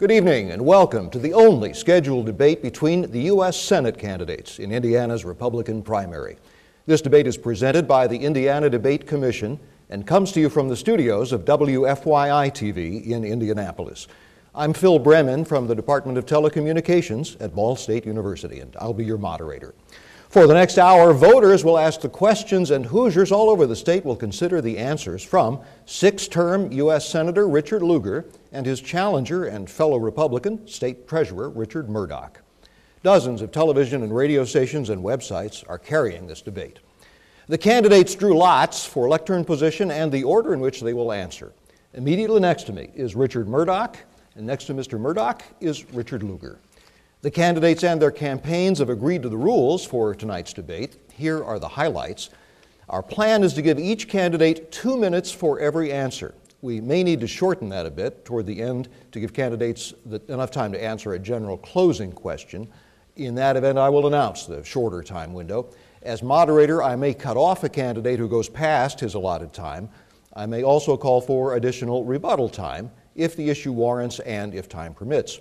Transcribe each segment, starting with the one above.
Good evening and welcome to the only scheduled debate between the U.S. Senate candidates in Indiana's Republican primary. This debate is presented by the Indiana Debate Commission and comes to you from the studios of WFYI TV in Indianapolis. I'm Phil Bremen from the Department of Telecommunications at Ball State University, and I'll be your moderator. For the next hour, voters will ask the questions and Hoosiers all over the state will consider the answers from six-term U.S. Senator Richard Lugar and his challenger and fellow Republican, State Treasurer Richard Mourdock. Dozens of television and radio stations and websites are carrying this debate. The candidates drew lots for lectern position and the order in which they will answer. Immediately next to me is Richard Mourdock, and next to Mr. Mourdock is Richard Lugar. The candidates and their campaigns have agreed to the rules for tonight's debate. Here are the highlights. Our plan is to give each candidate 2 minutes for every answer. We may need to shorten that a bit toward the end to give candidates enough time to answer a general closing question. In that event, I will announce the shorter time window. As moderator, I may cut off a candidate who goes past his allotted time. I may also call for additional rebuttal time if the issue warrants and if time permits.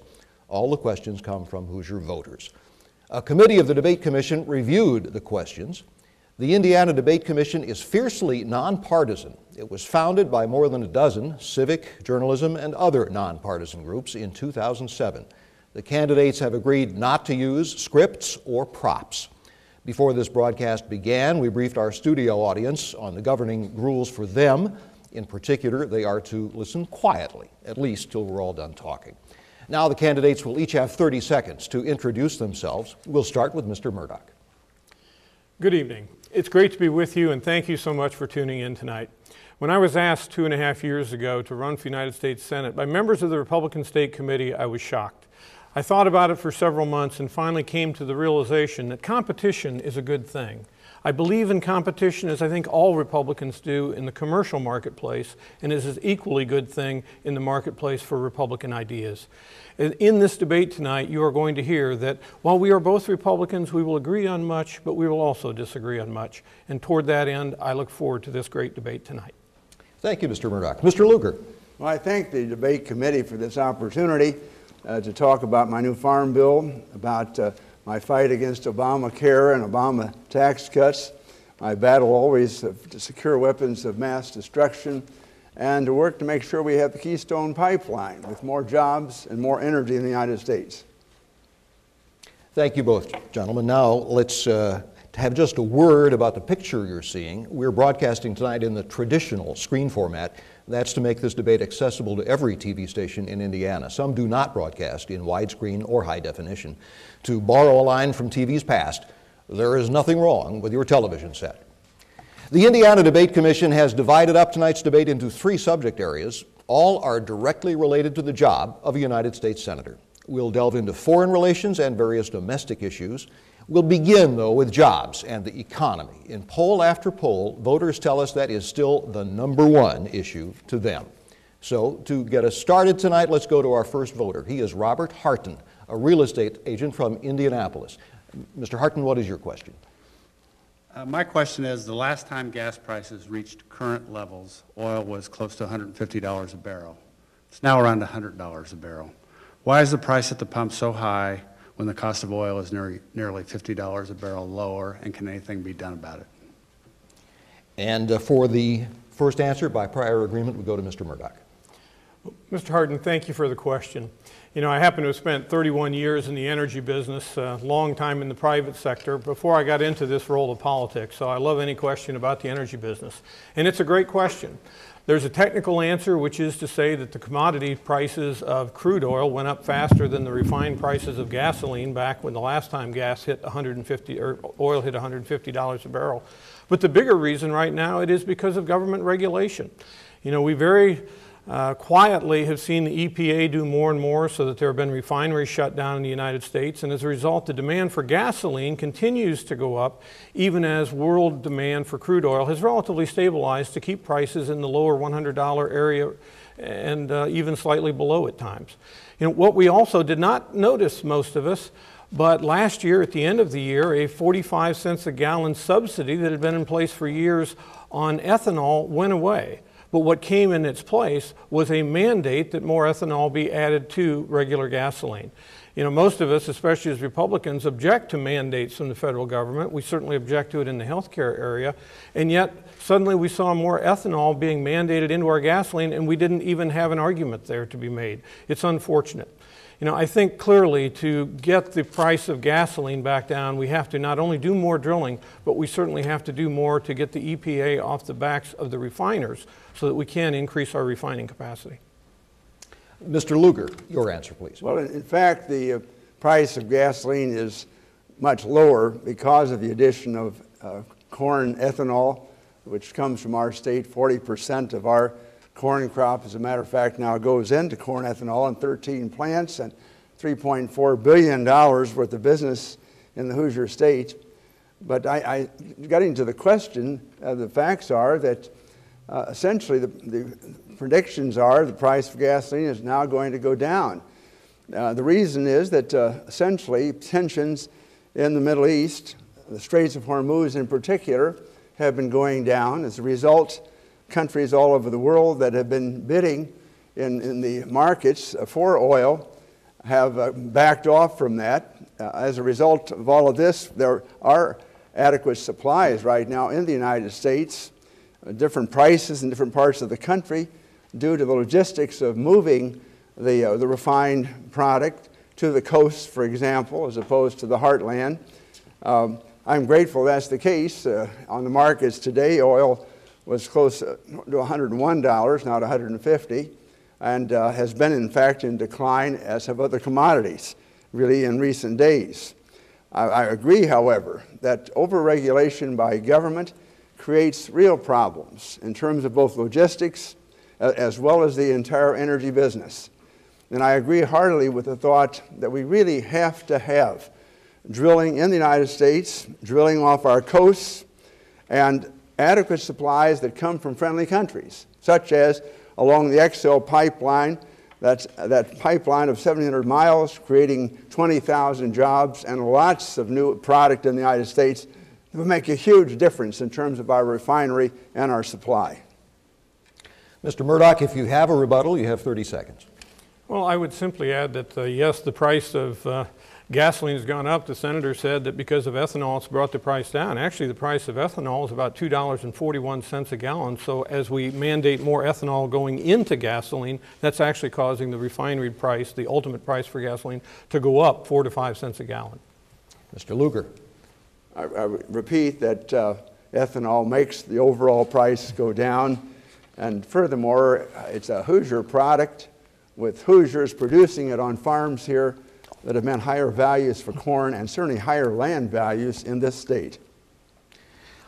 All the questions come from Hoosier voters. A committee of the Debate Commission reviewed the questions. The Indiana Debate Commission is fiercely nonpartisan. It was founded by more than a dozen civic, journalism, and other nonpartisan groups in 2007. The candidates have agreed not to use scripts or props. Before this broadcast began, we briefed our studio audience on the governing rules for them. In particular, they are to listen quietly, at least till we're all done talking. Now the candidates will each have 30 seconds to introduce themselves. We'll start with Mr. Mourdock. Good evening. It's great to be with you, and thank you so much for tuning in tonight. When I was asked 2.5 years ago to run for the United States Senate by members of the Republican State Committee, I was shocked. I thought about it for several months and finally came to the realization that competition is a good thing. I believe in competition, as I think all Republicans do, in the commercial marketplace, and is an equally good thing in the marketplace for Republican ideas. In this debate tonight, you are going to hear that while we are both Republicans, we will agree on much, but we will also disagree on much. And toward that end, I look forward to this great debate tonight. Thank you, Mr. Mourdock. Mr. Lugar. Well, I thank the debate committee for this opportunity to talk about my new farm bill, about my fight against Obamacare and Obama tax cuts, my battle always to secure weapons of mass destruction, and to work to make sure we have the Keystone Pipeline with more jobs and more energy in the United States. Thank you both, gentlemen. Now let's have just a word about the picture you're seeing. We're broadcasting tonight in the traditional screen format. That's to make this debate accessible to every TV station in Indiana. Some do not broadcast in widescreen or high definition. To borrow a line from TV's past, there is nothing wrong with your television set. The Indiana Debate Commission has divided up tonight's debate into 3 subject areas. All are directly related to the job of a United States Senator. We'll delve into foreign relations and various domestic issues. We'll begin, though, with jobs and the economy. In poll after poll, voters tell us that is still the #1 issue to them. So, to get us started tonight, let's go to our first voter. He is Robert Harton, a real estate agent from Indianapolis. Mr. Harton, what is your question? My question is, the last time gas prices reached current levels, oil was close to $150 a barrel. It's now around $100 a barrel. Why is the price at the pump so high when the cost of oil is nearly $50 a barrel lower, and can anything be done about it? And for the first answer, by prior agreement, we go to Mr. Mourdock. Mr. Harden, thank you for the question. You know, I happen to have spent 31 years in the energy business, a long time in the private sector before I got into this role of politics, so I love any question about the energy business. And it's a great question. There's a technical answer, which is to say that the commodity prices of crude oil went up faster than the refined prices of gasoline back when the last time gas hit oil hit $150 a barrel. But the bigger reason right now, it is because of government regulation. You know, we very quietly have seen the EPA do more and more so that there have been refineries shut down in the United States, and as a result the demand for gasoline continues to go up even as world demand for crude oil has relatively stabilized to keep prices in the lower $100 area and even slightly below at times. You know, what we also did not notice, most of us, but last year at the end of the year, a 45 cents a gallon subsidy that had been in place for years on ethanol went away. But what came in its place was a mandate that more ethanol be added to regular gasoline. You know, most of us, especially as Republicans, object to mandates from the federal government. We certainly object to it in the healthcare area. And yet, suddenly we saw more ethanol being mandated into our gasoline, and we didn't even have an argument there to be made. It's unfortunate. You know, I think clearly to get the price of gasoline back down, we have to not only do more drilling, but we certainly have to do more to get the EPA off the backs of the refiners so that we can increase our refining capacity. Mr. Lugar, your answer, please. Well, in fact, the price of gasoline is much lower because of the addition of corn ethanol, which comes from our state. 40% of our corn crop, as a matter of fact, now goes into corn ethanol in 13 plants and $3.4 billion worth of business in the Hoosier State. But getting to the question, the facts are that essentially the predictions are the price of gasoline is now going to go down. The reason is that essentially tensions in the Middle East, the Straits of Hormuz in particular, have been going down. As a result, countries all over the world that have been bidding in the markets for oil have backed off from that. As a result of all of this, there are adequate supplies right now in the United States, different prices in different parts of the country due to the logistics of moving the refined product to the coast, for example, as opposed to the heartland. I'm grateful that's the case. On the markets today, oil was close to $101, not $150, and has been, in fact, in decline, as have other commodities, really, in recent days. I agree, however, that overregulation by government creates real problems in terms of both logistics as well as the entire energy business. And I agree heartily with the thought that we really have to have drilling in the United States, drilling off our coasts, and adequate supplies that come from friendly countries, such as along the XL pipeline, that pipeline of 700 miles, creating 20,000 jobs and lots of new product in the United States. It will make a huge difference in terms of our refinery and our supply. Mr. Mourdock, if you have a rebuttal, you have 30 seconds. Well, I would simply add that, yes, the price of gasoline has gone up. The senator said that because of ethanol, it's brought the price down. Actually, the price of ethanol is about $2.41 a gallon. So as we mandate more ethanol going into gasoline, that's actually causing the refinery price, the ultimate price for gasoline, to go up 4 to 5 cents a gallon. Mr. Lugar. I repeat that ethanol makes the overall price go down. And furthermore, it's a Hoosier product with Hoosiers producing it on farms here that have meant higher values for corn and certainly higher land values in this state.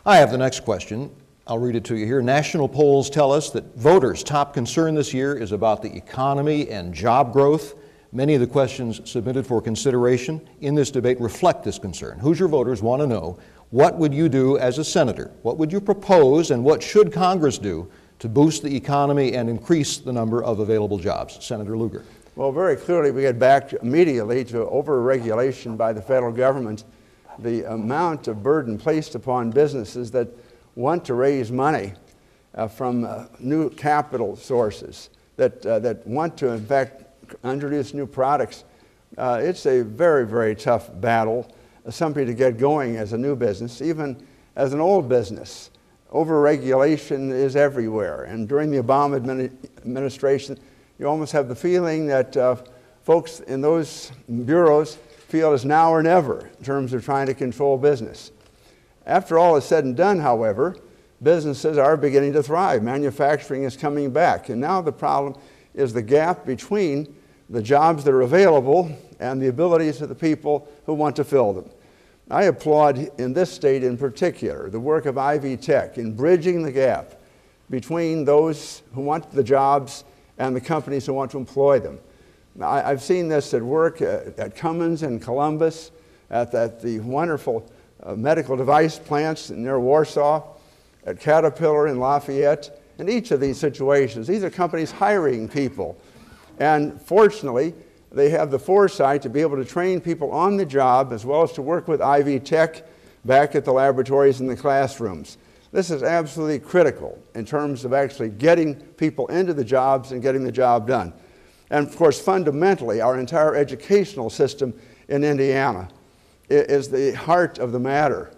I have the next question. I'll read it to you here. National polls tell us that voters' top concern this year is about the economy and job growth. Many of the questions submitted for consideration in this debate reflect this concern. Hoosier voters want to know, what would you do as a senator? What would you propose, and what should Congress do to boost the economy and increase the number of available jobs? Senator Lugar. Well, very clearly we get back immediately to over-regulation by the federal government. The amount of burden placed upon businesses that want to raise money from new capital sources, that want to, in fact, introduce new products. It's a very, very tough battle, something to get going as a new business, even as an old business. Overregulation is everywhere, and during the Obama administration, you almost have the feeling that folks in those bureaus feel it's now or never in terms of trying to control business. After all is said and done, however, businesses are beginning to thrive. Manufacturing is coming back, and now the problem is the gap between the jobs that are available and the abilities of the people who want to fill them. I applaud in this state in particular the work of Ivy Tech in bridging the gap between those who want the jobs and the companies who want to employ them. I've seen this at work at Cummins and Columbus, at the wonderful medical device plants near Warsaw, at Caterpillar in Lafayette. In each of these situations, these are companies hiring people. And fortunately, they have the foresight to be able to train people on the job as well as to work with Ivy Tech back at the laboratories and the classrooms. This is absolutely critical in terms of actually getting people into the jobs and getting the job done. And of course, fundamentally, our entire educational system in Indiana is the heart of the matter.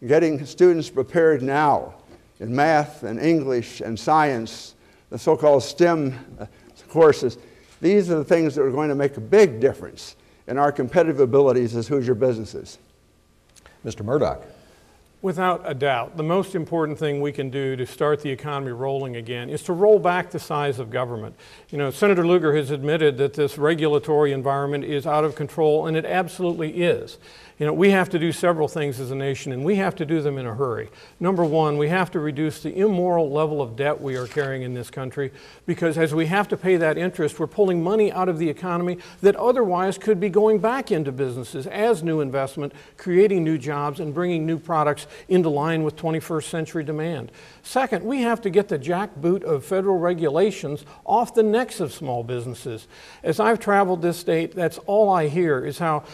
Getting students prepared now in math and English and science, the so-called STEM courses, these are the things that are going to make a big difference in our competitive abilities as Hoosier businesses. Mr. Mourdock. Without a doubt, the most important thing we can do to start the economy rolling again is to roll back the size of government. You know, Senator Lugar has admitted that this regulatory environment is out of control, and it absolutely is. You know, we have to do several things as a nation, and we have to do them in a hurry. Number one, we have to reduce the immoral level of debt we are carrying in this country, because as we have to pay that interest, we're pulling money out of the economy that otherwise could be going back into businesses as new investment, creating new jobs, and bringing new products into line with 21st century demand. Second, we have to get the jackboot of federal regulations off the necks of small businesses. As I've traveled this state, that's all I hear is how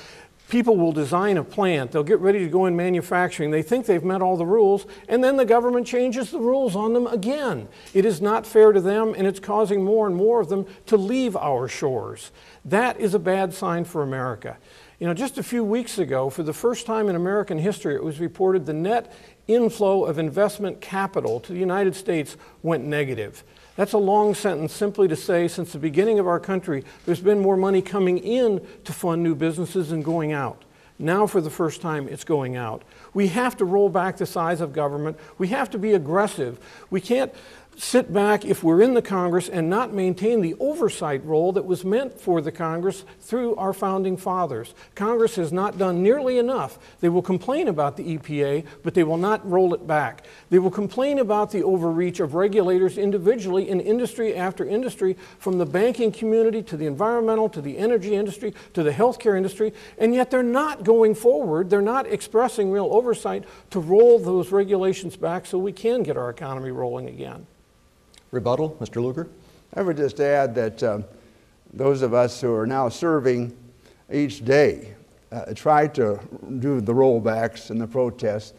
people will design a plant, they'll get ready to go in manufacturing, they think they've met all the rules, and then the government changes the rules on them again. It is not fair to them, and it's causing more and more of them to leave our shores. That is a bad sign for America. You know, just a few weeks ago, for the first time in American history, it was reported the net inflow of investment capital to the United States went negative. That's a long sentence simply to say since the beginning of our country, there's been more money coming in to fund new businesses than going out. Now, for the first time, it's going out. We have to roll back the size of government. We have to be aggressive. We can't sit back if we're in the Congress and not maintain the oversight role that was meant for the Congress through our founding fathers. Congress has not done nearly enough. They will complain about the EPA, but they will not roll it back. They will complain about the overreach of regulators individually in industry after industry, from the banking community to the environmental, to the energy industry, to the healthcare industry, and yet they're not going forward. They're not expressing real oversight to roll those regulations back so we can get our economy rolling again. Rebuttal, Mr. Lugar. I would just add that those of us who are now serving each day try to do the rollbacks and the protests.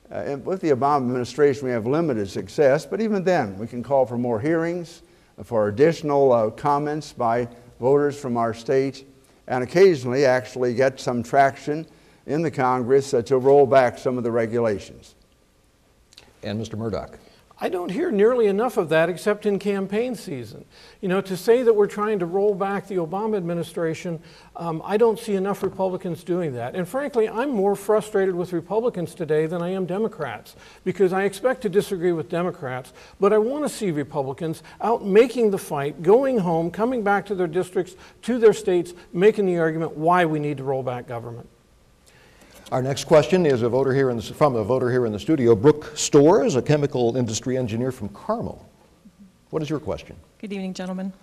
And with the Obama administration, we have limited success, but even then, we can call for more hearings, for additional comments by voters from our state, and occasionally actually get some traction in the Congress to roll back some of the regulations. And Mr. Mourdock. I don't hear nearly enough of that except in campaign season. You know, to say that we're trying to roll back the Obama administration, I don't see enough Republicans doing that. And frankly, I'm more frustrated with Republicans today than I am Democrats, because I expect to disagree with Democrats, but I want to see Republicans out making the fight, going home, coming back to their districts, to their states, making the argument why we need to roll back government. Our next question is from a voter here in the studio. Brooke Storrs, a chemical industry engineer from Carmel. What is your question? Good evening, gentlemen.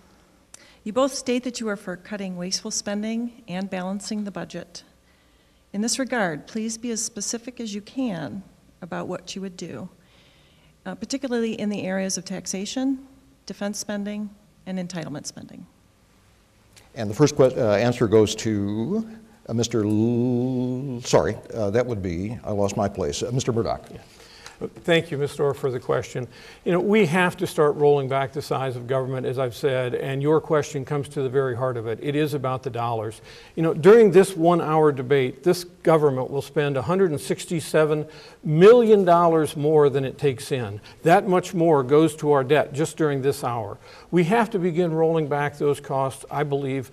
You both state that you are for cutting wasteful spending and balancing the budget. In this regard, please be as specific as you can about what you would do, particularly in the areas of taxation, defense spending, and entitlement spending. And the first answer goes to that would be, I lost my place, Mr. Mourdock. Yeah. Thank you, Ms. Storr, for the question. You know, we have to start rolling back the size of government, as I've said, and your question comes to the very heart of it. It is about the dollars. You know, during this 1 hour debate, this government will spend $167 million more than it takes in. That much more goes to our debt just during this hour. We have to begin rolling back those costs, I believe,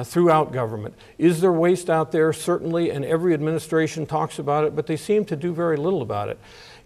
throughout government. Is there waste out there? Certainly, and every administration talks about it, but they seem to do very little about it.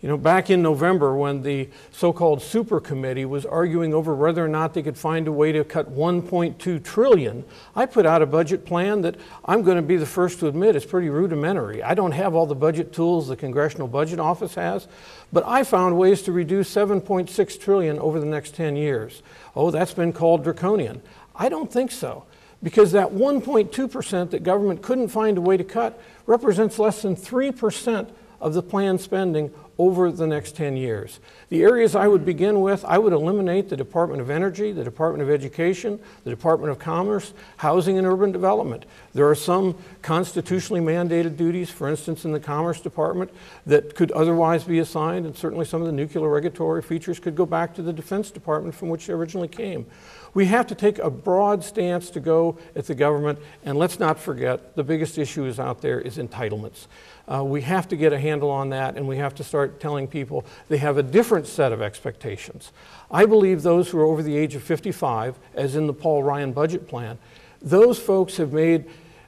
You know, back in November, when the so-called super committee was arguing over whether or not they could find a way to cut $1.2 trillion, I put out a budget plan that I'm going to be the first to admit is pretty rudimentary. I don't have all the budget tools the Congressional Budget Office has, but I found ways to reduce $7.6 trillion over the next 10 years. Oh, that's been called draconian. I don't think so, because that 1.2% that government couldn't find a way to cut represents less than 3% of the planned spending over the next 10 years. The areas I would begin with, I would eliminate the Department of Energy, the Department of Education, the Department of Commerce, Housing and Urban Development. There are some constitutionally mandated duties, for instance, in the Commerce Department, that could otherwise be assigned, and certainly some of the nuclear regulatory features could go back to the Defense Department from which they originally came. We have to take a broad stance to go at the government, and let's not forget the biggest issue is out there is entitlements. We have to get a handle on that, and we have to start telling people they have a different set of expectations. I believe those who are over the age of 55, as in the Paul Ryan budget plan, those folks have made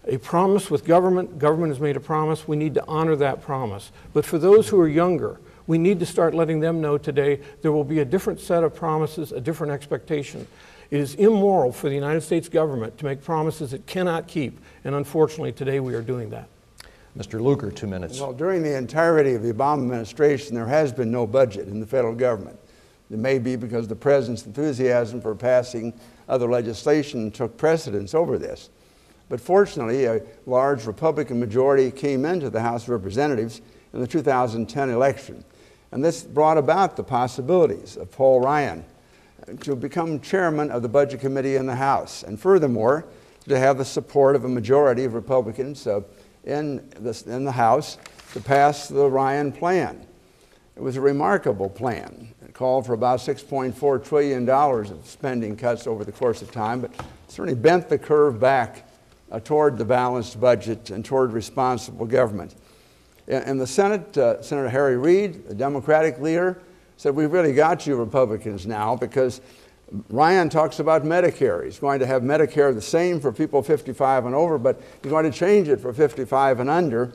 a promise with government, government has made a promise, we need to honor that promise. But for those who are younger, we need to start letting them know today there will be a different set of promises, a different expectation. It is immoral for the United States government to make promises it cannot keep, and unfortunately today we are doing that. Mr. Lugar, 2 minutes. Well, during the entirety of the Obama administration, there has been no budget in the federal government. It may be because the president's enthusiasm for passing other legislation took precedence over this. But fortunately, a large Republican majority came into the House of Representatives in the 2010 election. And this brought about the possibilities of Paul Ryan to become chairman of the Budget Committee in the House. And furthermore, to have the support of a majority of Republicans in the House to pass the Ryan plan. It was a remarkable plan. It called for about $6.4 trillion of spending cuts over the course of time, but certainly bent the curve back toward the balanced budget and toward responsible government. In the Senate, Senator Harry Reid, the Democratic leader, said, we've really got you Republicans now, because Ryan talks about Medicare. He's going to have Medicare the same for people 55 and over, but he's going to change it for 55 and under.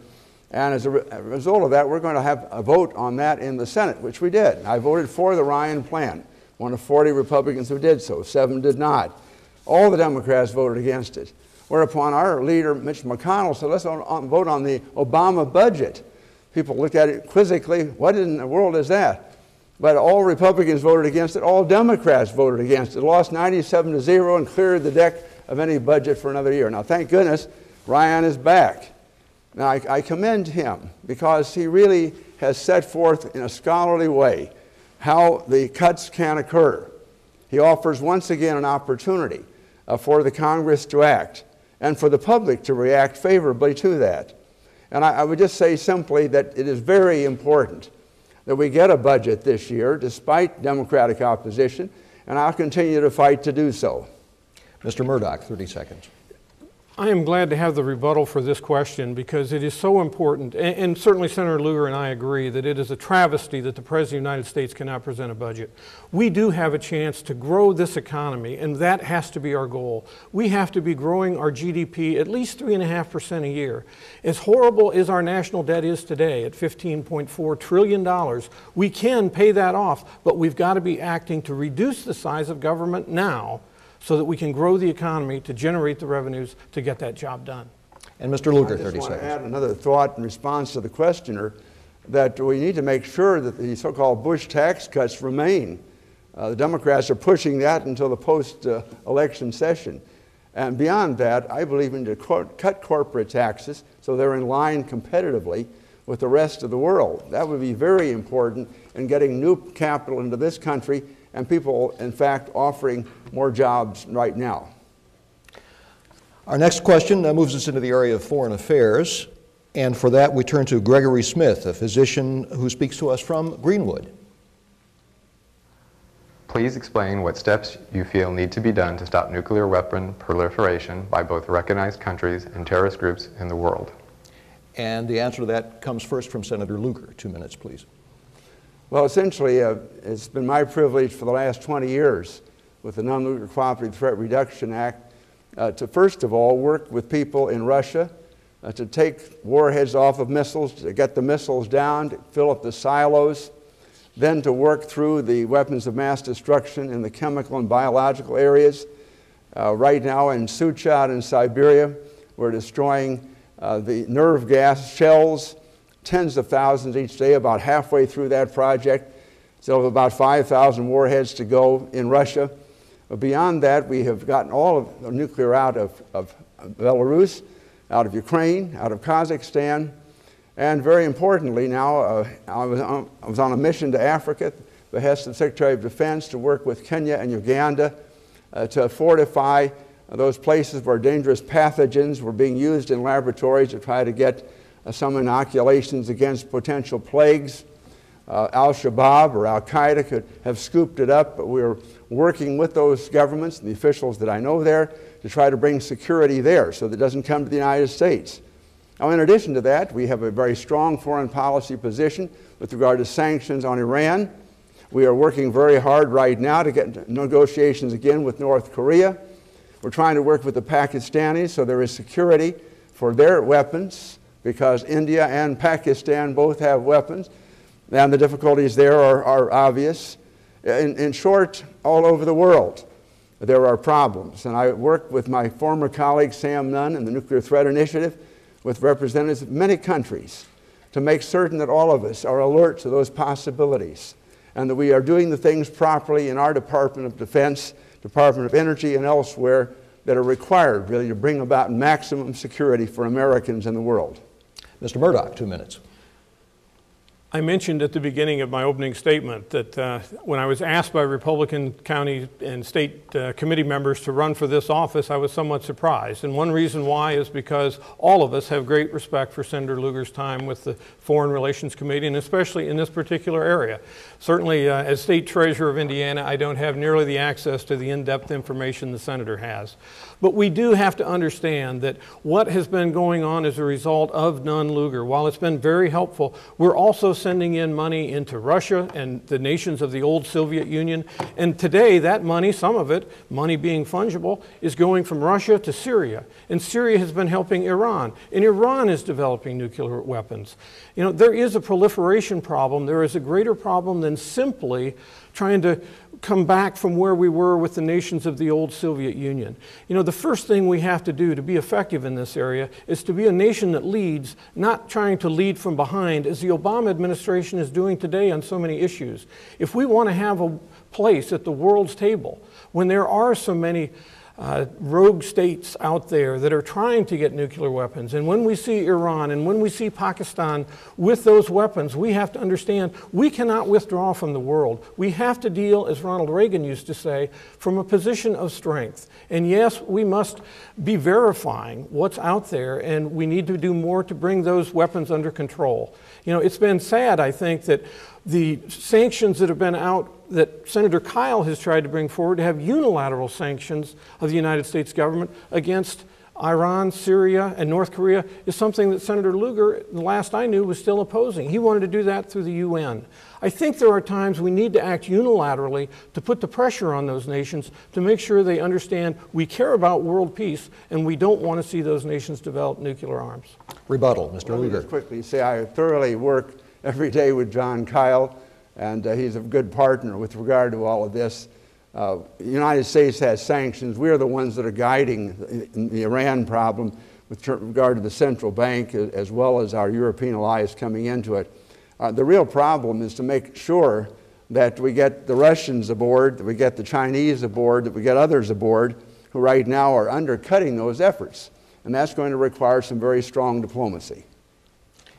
And as a result of that, we're going to have a vote on that in the Senate, which we did. I voted for the Ryan plan, one of 40 Republicans who did so. 7 did not. All the Democrats voted against it. Whereupon our leader, Mitch McConnell, said, let's vote on the Obama budget. People looked at it quizzically. What in the world is that? But all Republicans voted against it. All Democrats voted against it. It lost 97-0 and cleared the deck of any budget for another year. Now, thank goodness, Ryan is back. Now, I commend him because he really has set forth in a scholarly way how the cuts can occur. He offers once again an opportunity for the Congress to act and for the public to react favorably to that. And I would just say simply that it is very important that we get a budget this year, despite Democratic opposition, and I'll continue to fight to do so. Mr. Mourdock, 30 seconds. I am glad to have the rebuttal for this question because it is so important, and certainly Senator Lugar and I agree that it is a travesty that the President of the United States cannot present a budget. We do have a chance to grow this economy, and that has to be our goal. We have to be growing our GDP at least 3.5% a year. As horrible as our national debt is today at $15.4 trillion, we can pay that off, but we've got to be acting to reduce the size of government now so that we can grow the economy to generate the revenues to get that job done. And Mr. Lugar, 30 I just want seconds. to add another thought in response to the questioner, that we need to make sure that the so-called Bush tax cuts remain. The Democrats are pushing that until the post-election session. And beyond that, I believe in to cut corporate taxes so they're in line competitively with the rest of the world. That would be very important in getting new capital into this country and people, in fact, offering more jobs right now. Our next question moves us into the area of foreign affairs, and for that we turn to Gregory Smith, a physician who speaks to us from Greenwood. Please explain what steps you feel need to be done to stop nuclear weapon proliferation by both recognized countries and terrorist groups in the world. And the answer to that comes first from Senator Lugar. 2 minutes, please. Well, essentially, it's been my privilege for the last 20 years with the Non-Nuclear Cooperative Threat Reduction Act to first of all work with people in Russia to take warheads off of missiles, to get the missiles down, to fill up the silos, then to work through the weapons of mass destruction in the chemical and biological areas. Right now in Suchat in Siberia, we're destroying the nerve gas shells, tens of thousands each day, about halfway through that project. So about 5,000 warheads to go in Russia. But beyond that, we have gotten all of the nuclear out of Belarus, out of Ukraine, out of Kazakhstan. And very importantly now, I was on a mission to Africa, at the behest of the Secretary of Defense, to work with Kenya and Uganda to fortify those places where dangerous pathogens were being used in laboratories to try to get some inoculations against potential plagues. Al-Shabaab or Al-Qaeda could have scooped it up, but we were working with those governments and the officials that I know there to try to bring security there so that it doesn't come to the United States. Now, in addition to that, we have a very strong foreign policy position with regard to sanctions on Iran. We are working very hard right now to get negotiations again with North Korea. We're trying to work with the Pakistanis so there is security for their weapons, because India and Pakistan both have weapons, and the difficulties there are obvious. In short, all over the world, there are problems. And I work with my former colleague Sam Nunn in the Nuclear Threat Initiative with representatives of many countries to make certain that all of us are alert to those possibilities and that we are doing the things properly in our Department of Defense, Department of Energy, and elsewhere that are required really to bring about maximum security for Americans in the world. Mr. Mourdock, 2 minutes. I mentioned at the beginning of my opening statement that when I was asked by Republican county and state committee members to run for this office, I was somewhat surprised. And one reason why is because all of us have great respect for Senator Lugar's time with the Foreign Relations Committee, and especially in this particular area. Certainly, as State Treasurer of Indiana, I don't have nearly the access to the in-depth information the Senator has. But we do have to understand that what has been going on as a result of Nunn-Lugar, while it's been very helpful, we're also sending in money into Russia and the nations of the old Soviet Union. And today, that money, some of it, money being fungible, is going from Russia to Syria. And Syria has been helping Iran. And Iran is developing nuclear weapons. You know, there is a proliferation problem. There is a greater problem than simply trying to come back from where we were with the nations of the old Soviet Union. You know, the first thing we have to do to be effective in this area is to be a nation that leads, not trying to lead from behind, as the Obama administration is doing today on so many issues. If we want to have a place at the world's table, when there are so many rogue states out there that are trying to get nuclear weapons, and when we see Iran and when we see Pakistan with those weapons, we have to understand we cannot withdraw from the world. We have to deal, as Ronald Reagan used to say, from a position of strength. And yes, we must be verifying what's out there, and we need to do more to bring those weapons under control. You know, it's been sad, I think, that the sanctions that have been out that Senator Kyle has tried to bring forward to have unilateral sanctions of the United States government against Iran, Syria, and North Korea is something that Senator Lugar, the last I knew, was still opposing. He wanted to do that through the UN. I think there are times we need to act unilaterally to put the pressure on those nations to make sure they understand we care about world peace and we don't want to see those nations develop nuclear arms. Rebuttal, Mr. Lugar. Let me just quickly say I thoroughly work every day with John Kyle, and he's a good partner with regard to all of this. The United States has sanctions. We are the ones that are guiding the Iran problem with regard to the central bank, as well as our European allies coming into it. The real problem is to make sure that we get the Russians aboard, that we get the Chinese aboard, that we get others aboard who right now are undercutting those efforts. And that's going to require some very strong diplomacy.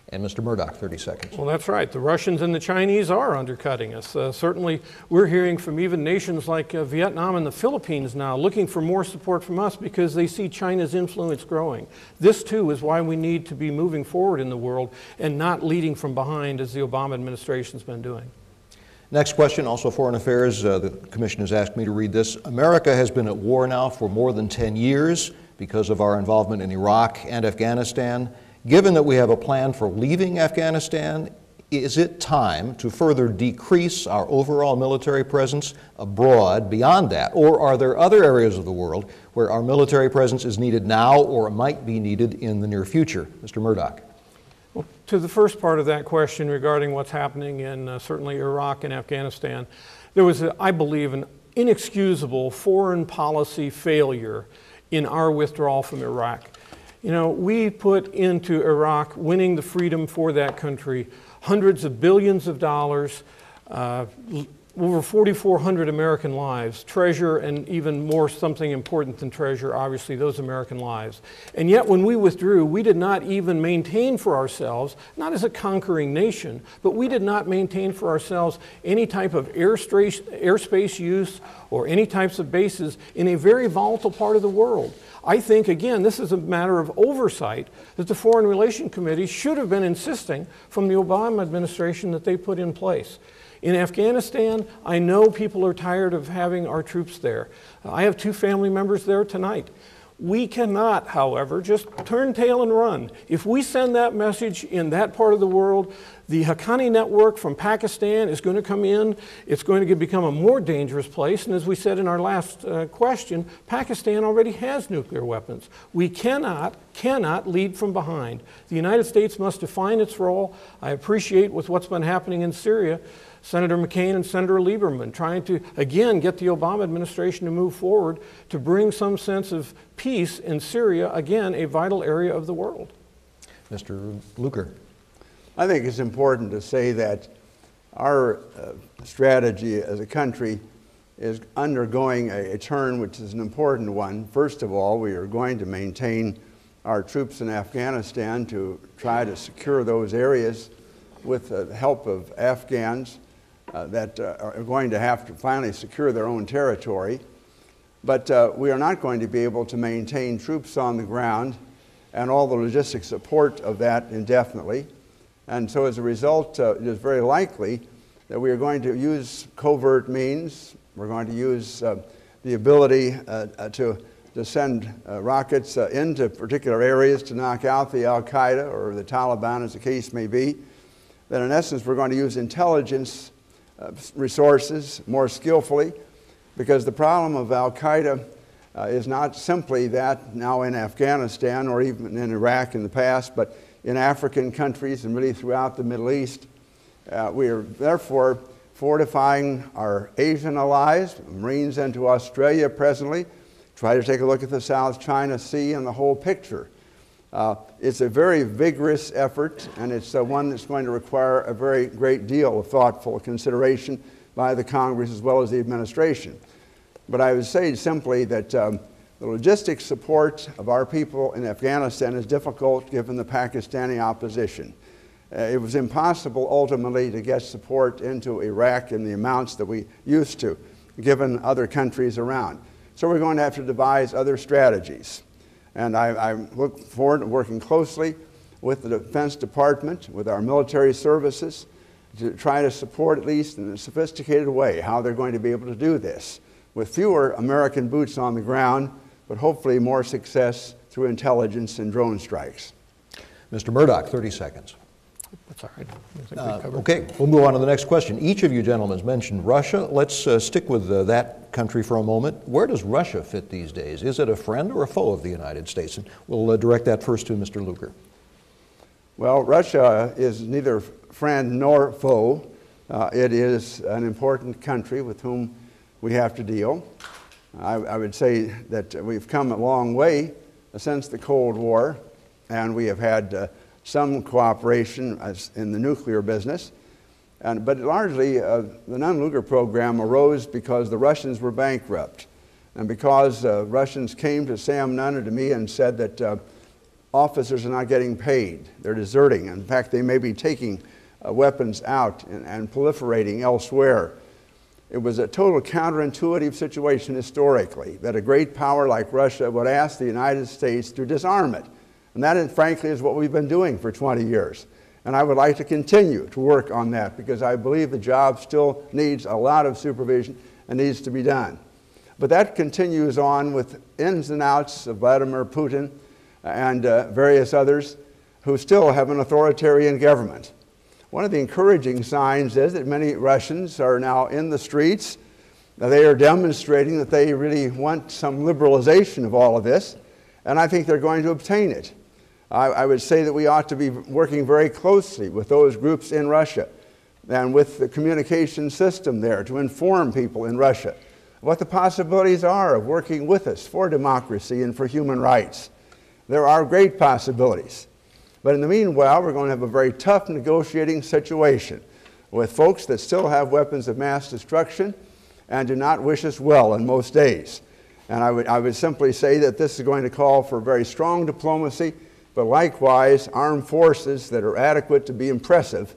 And Mr. Mourdock, 30 seconds. Well, that's right. The Russians and the Chinese are undercutting us. Certainly, we're hearing from even nations like Vietnam and the Philippines now looking for more support from us because they see China's influence growing. This, too, is why we need to be moving forward in the world and not leading from behind as the Obama administration's been doing. Next question, also Foreign Affairs. The Commission has asked me to read this. America has been at war now for more than 10 years because of our involvement in Iraq and Afghanistan. Given that we have a plan for leaving Afghanistan, is it time to further decrease our overall military presence abroad beyond that? Or are there other areas of the world where our military presence is needed now or might be needed in the near future? Mr. Mourdock. Well, to the first part of that question regarding what's happening in certainly Iraq and Afghanistan, there was, I believe, an inexcusable foreign policy failure in our withdrawal from Iraq. You know, we put into Iraq, winning the freedom for that country, hundreds of billions of dollars, over 4,400 American lives, treasure, and even more something important than treasure, obviously, those American lives. And yet when we withdrew, we did not even maintain for ourselves, not as a conquering nation, but we did not maintain for ourselves any type of airspace use or any types of bases in a very volatile part of the world. I think, again, this is a matter of oversight that the Foreign Relations Committee should have been insisting from the Obama administration that they put in place. In Afghanistan, I know people are tired of having our troops there. I have 2 family members there tonight. We cannot, however, just turn tail and run. If we send that message in that part of the world, the Haqqani network from Pakistan is going to come in. It's going to become a more dangerous place. And as we said in our last question, Pakistan already has nuclear weapons. We cannot lead from behind. The United States must define its role. I appreciate with what's been happening in Syria, Senator McCain and Senator Lieberman trying to, again, get the Obama administration to move forward to bring some sense of peace in Syria, again, a vital area of the world. Mr. Lugar. I think it's important to say that our strategy as a country is undergoing a turn which is an important one. First of all, we are going to maintain our troops in Afghanistan to try to secure those areas with the help of Afghans that are going to have to finally secure their own territory. But we are not going to be able to maintain troops on the ground and all the logistic support of that indefinitely. And so as a result, it is very likely that we are going to use covert means. We're going to use the ability to send rockets into particular areas to knock out the Al-Qaeda or the Taliban, as the case may be. That in essence, we're going to use intelligence resources more skillfully, because the problem of Al-Qaeda is not simply that now in Afghanistan or even in Iraq in the past, but in African countries and really throughout the Middle East. We are therefore fortifying our Asian allies, Marines into Australia presently, try to take a look at the South China Sea and the whole picture. It's a very vigorous effort, and it's one that's going to require a very great deal of thoughtful consideration by the Congress as well as the administration. But I would say simply that the logistic support of our people in Afghanistan is difficult given the Pakistani opposition. It was impossible ultimately to get support into Iraq in the amounts that we used to, given other countries around. So we're going to have to devise other strategies. And I look forward to working closely with the Defense Department, with our military services, to try to support, at least in a sophisticated way, how they're going to be able to do this, with fewer American boots on the ground, but hopefully more success through intelligence and drone strikes. Mr. Mourdock, 30 seconds. That's all right. I think we covered. Okay, we'll move on to the next question. Each of you gentlemen mentioned Russia. Let's stick with that country for a moment. Where does Russia fit these days? Is it a friend or a foe of the United States? And we'll direct that first to Mr. Lugar. Well, Russia is neither friend nor foe. It is an important country with whom we have to deal. I would say that we've come a long way since the Cold War, and we have had some cooperation in the nuclear business. But largely, the non-Lugar program arose because the Russians were bankrupt, and because Russians came to Sam Nunn or to me and said that officers are not getting paid. They're deserting. In fact, they may be taking weapons out and proliferating elsewhere. It was a total counterintuitive situation historically, that a great power like Russia would ask the United States to disarm it. And that, frankly, is what we've been doing for 20 years. And I would like to continue to work on that, because I believe the job still needs a lot of supervision and needs to be done. But that continues on with ins and outs of Vladimir Putin and various others who still have an authoritarian government. One of the encouraging signs is that many Russians are now in the streets. They are demonstrating that they really want some liberalization of all of this, and I think they're going to obtain it. I would say that we ought to be working very closely with those groups in Russia and with the communication system there to inform people in Russia what the possibilities are of working with us for democracy and for human rights. There are great possibilities. But in the meanwhile, we're going to have a very tough negotiating situation. with folks that still have weapons of mass destruction and do not wish us well in most days. And I would simply say that this is going to call for very strong diplomacy, but likewise armed forces that are adequate to be impressive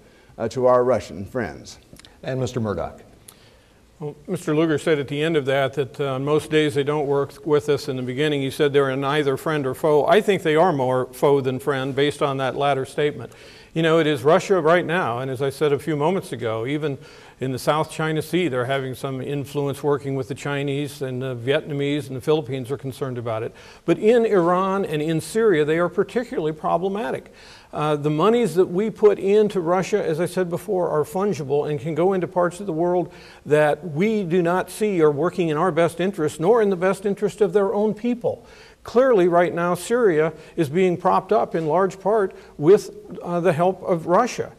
to our Russian friends. And Mr. Mourdock. Well, Mr. Lugar said at the end of that on most days they don't work with us. In the beginning, he said they're neither friend or foe. I think they are more foe than friend based on that latter statement. You know, it is Russia right now, and as I said a few moments ago, even in the South China Sea, they're having some influence working with the Chinese, and the Vietnamese and the Philippines are concerned about it. But in Iran and in Syria, they are particularly problematic. The monies that we put into Russia, as I said before, are fungible and can go into parts of the world that we do not see are working in our best interest, nor in the best interest of their own people. Clearly, right now, Syria is being propped up in large part with the help of Russia.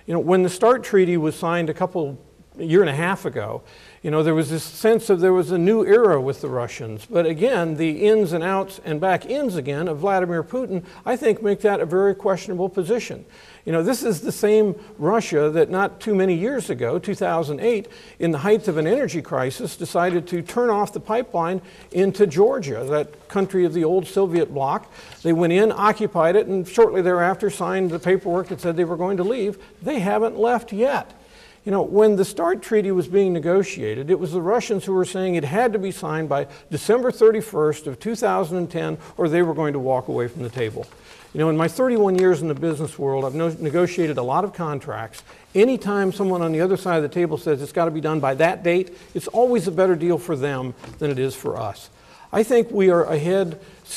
You know, when the START Treaty was signed a year and a half ago, you know, there was this sense of there was a new era with the Russians. But again, the ins and outs and back ins again of Vladimir Putin, I think, make that a very questionable position. You know, this is the same Russia that not too many years ago, 2008, in the height of an energy crisis, decided to turn off the pipeline into Georgia, that country of the old Soviet bloc. They went in, occupied it, and shortly thereafter signed the paperwork that said they were going to leave. They haven't left yet. You know, when the START Treaty was being negotiated, it was the Russians who were saying it had to be signed by December 31st of 2010 or they were going to walk away from the table. You know, in my 31 years in the business world, I've negotiated a lot of contracts. Anytime someone on the other side of the table says it's got to be done by that date, it's always a better deal for them than it is for us. I think we are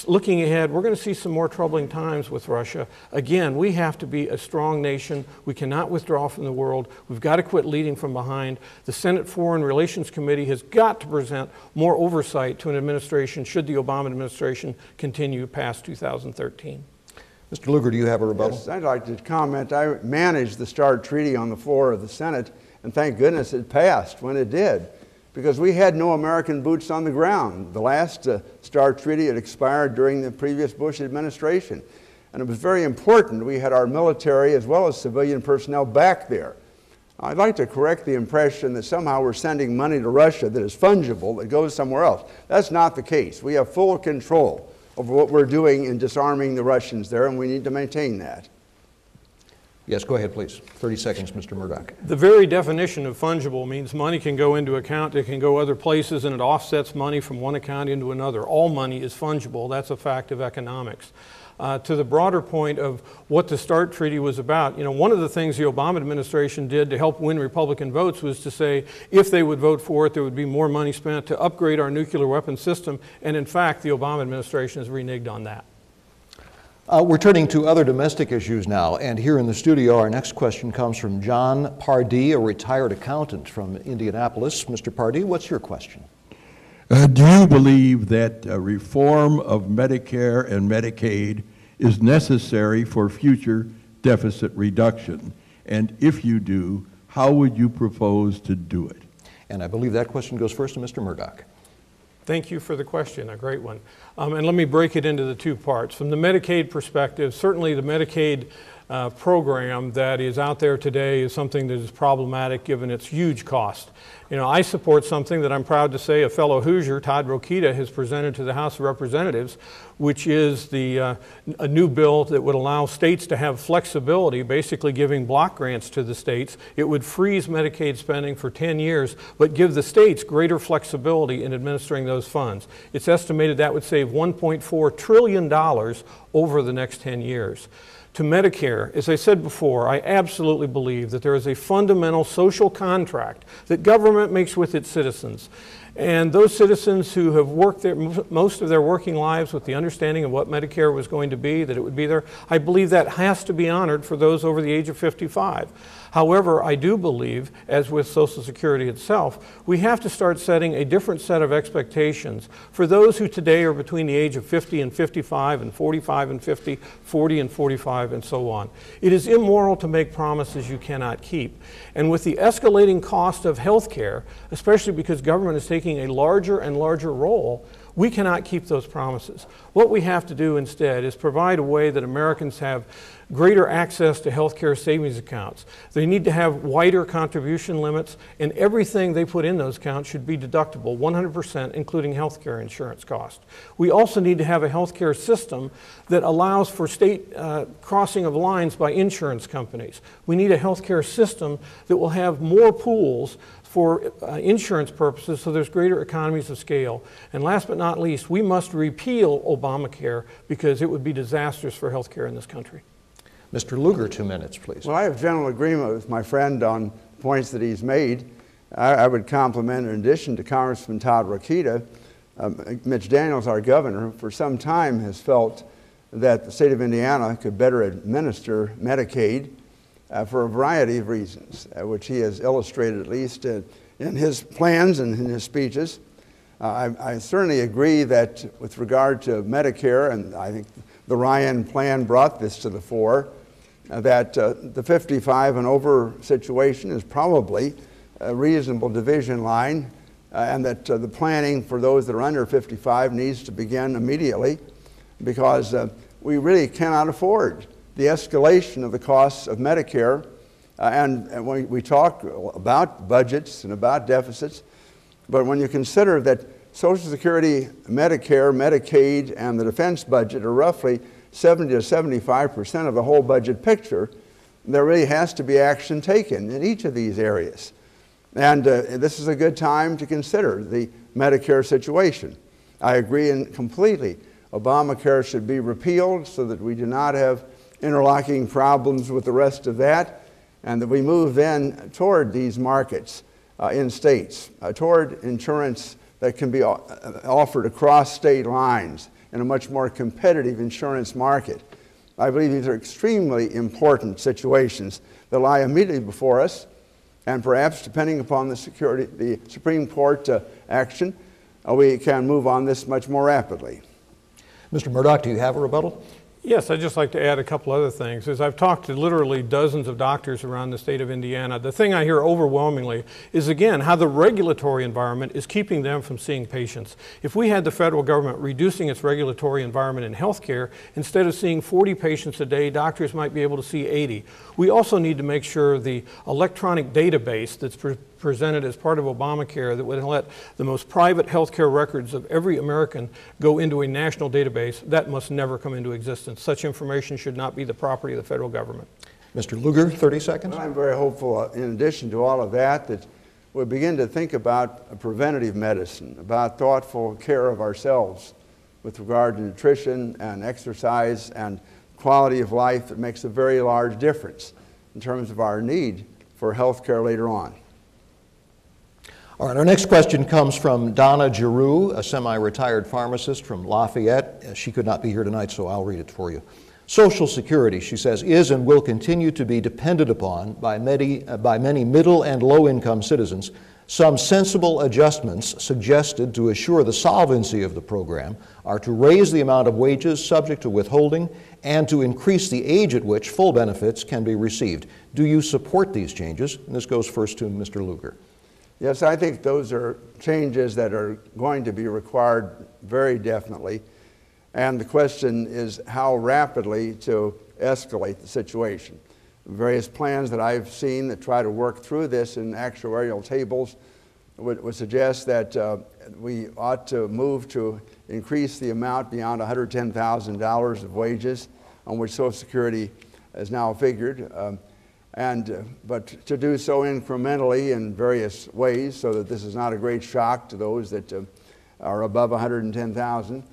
looking ahead. We're going to see some more troubling times with Russia. Again, we have to be a strong nation. We cannot withdraw from the world. We've got to quit leading from behind. The Senate Foreign Relations Committee has got to present more oversight to an administration should the Obama administration continue past 2013. Mr. Lugar, do you have a rebuttal? Yes, I'd like to comment. I managed the START Treaty on the floor of the Senate, and thank goodness it passed when it did, because we had no American boots on the ground. The last START Treaty had expired during the previous Bush administration, and it was very important we had our military as well as civilian personnel back there. I'd like to correct the impression that somehow we're sending money to Russia that is fungible, that goes somewhere else. That's not the case. We have full control over what we're doing in disarming the Russians there, and we need to maintain that. Yes, go ahead, please. 30 seconds, Mr. Mourdock. The very definition of fungible means money can go into account, it can go other places, and it offsets money from one account into another. All money is fungible. That's a fact of economics. To the broader point of what the START Treaty was about, you know, one of the things the Obama administration did to help win Republican votes was to say if they would vote for it, there would be more money spent to upgrade our nuclear weapons system, and in fact, the Obama administration has reneged on that. We're turning to other domestic issues now, and here in the studio, our next question comes from John Pardee, a retired accountant from Indianapolis. Mr. Pardee, what's your question? Do you believe that reform of Medicare and Medicaid is necessary for future deficit reduction? And if you do, how would you propose to do it? And I believe that question goes first to Mr. Mourdock. Thank you for the question, a great one. And let me break it into the two parts. From the Medicaid perspective, certainly the Medicaid program that is out there today is something that is problematic given its huge cost. You know, I support something that I'm proud to say a fellow Hoosier, Todd Rokita, has presented to the House of Representatives, which is a new bill that would allow states to have flexibility, basically giving block grants to the states. It would freeze Medicaid spending for 10 years, but give the states greater flexibility in administering those funds. It's estimated that would save $1.4 trillion over the next 10 years. To Medicare, as I said before, I absolutely believe that there is a fundamental social contract that government makes with its citizens. And those citizens who have worked most of their working lives with the understanding of what Medicare was going to be, that it would be there, I believe that has to be honored for those over the age of 55. However, I do believe, as with Social Security itself, we have to start setting a different set of expectations for those who today are between the age of 50 and 55 and 45 and 50, 40 and 45 and so on. It is immoral to make promises you cannot keep. And with the escalating cost of health care, especially because government is taking a larger and larger role, we cannot keep those promises. What we have to do instead is provide a way that Americans have greater access to health care savings accounts. They need to have wider contribution limits, and everything they put in those accounts should be deductible 100%, including health care insurance costs. We also need to have a health care system that allows for state crossing of lines by insurance companies. We need a health care system that will have more pools for insurance purposes, so there's greater economies of scale. And last but not least, we must repeal Obamacare because it would be disastrous for health care in this country. Mr. Lugar, 2 minutes, please. Well, I have general agreement with my friend on points that he's made. I would compliment, in addition to Congressman Todd Rokita, Mitch Daniels, our governor, for some time has felt that the state of Indiana could better administer Medicaid for a variety of reasons, which he has illustrated at least in his plans and in his speeches. I certainly agree that with regard to Medicare, and I think the Ryan plan brought this to the fore, that the 55 and over situation is probably a reasonable division line, and that the planning for those that are under 55 needs to begin immediately, because we really cannot afford the escalation of the costs of Medicare. And when we talk about budgets and about deficits, but when you consider that Social Security, Medicare, Medicaid, and the defense budget are roughly 70 to 75% of the whole budget picture, there really has to be action taken in each of these areas. And this is a good time to consider the Medicare situation. I agree completely. Obamacare should be repealed so that we do not have interlocking problems with the rest of that, and that we move then toward these markets in states, toward insurance that can be offered across state lines in a much more competitive insurance market. I believe these are extremely important situations that lie immediately before us, and perhaps, depending upon the Supreme Court action, we can move on this much more rapidly. Mr. Mourdock, do you have a rebuttal? Yes, I'd just like to add a couple other things. As I've talked to literally dozens of doctors around the state of Indiana, the thing I hear overwhelmingly is, again, how the regulatory environment is keeping them from seeing patients. If we had the federal government reducing its regulatory environment in healthcare, instead of seeing 40 patients a day, doctors might be able to see 80. We also need to make sure the electronic database that's presented as part of Obamacare that would let the most private healthcare records of every American go into a national database, that must never come into existence. Such information should not be the property of the federal government. Mr. Lugar, 30 seconds. Well, I'm very hopeful, in addition to all of that, that we'll begin to think about preventative medicine, about thoughtful care of ourselves with regard to nutrition and exercise and quality of life that makes a very large difference in terms of our need for health care later on. All right, our next question comes from Donna Giroux, a semi-retired pharmacist from Lafayette. She could not be here tonight, so I'll read it for you. Social Security, she says, is and will continue to be depended upon by many middle and low-income citizens. Some sensible adjustments suggested to assure the solvency of the program are to raise the amount of wages subject to withholding and to increase the age at which full benefits can be received. Do you support these changes? And this goes first to Mr. Lugar. Yes, I think those are changes that are going to be required very definitely. And the question is how rapidly to escalate the situation. Various plans that I've seen that try to work through this in actuarial tables would suggest that we ought to move to increase the amount beyond $110,000 of wages on which Social Security is now figured. But to do so incrementally in various ways so that this is not a great shock to those that are above $110,000.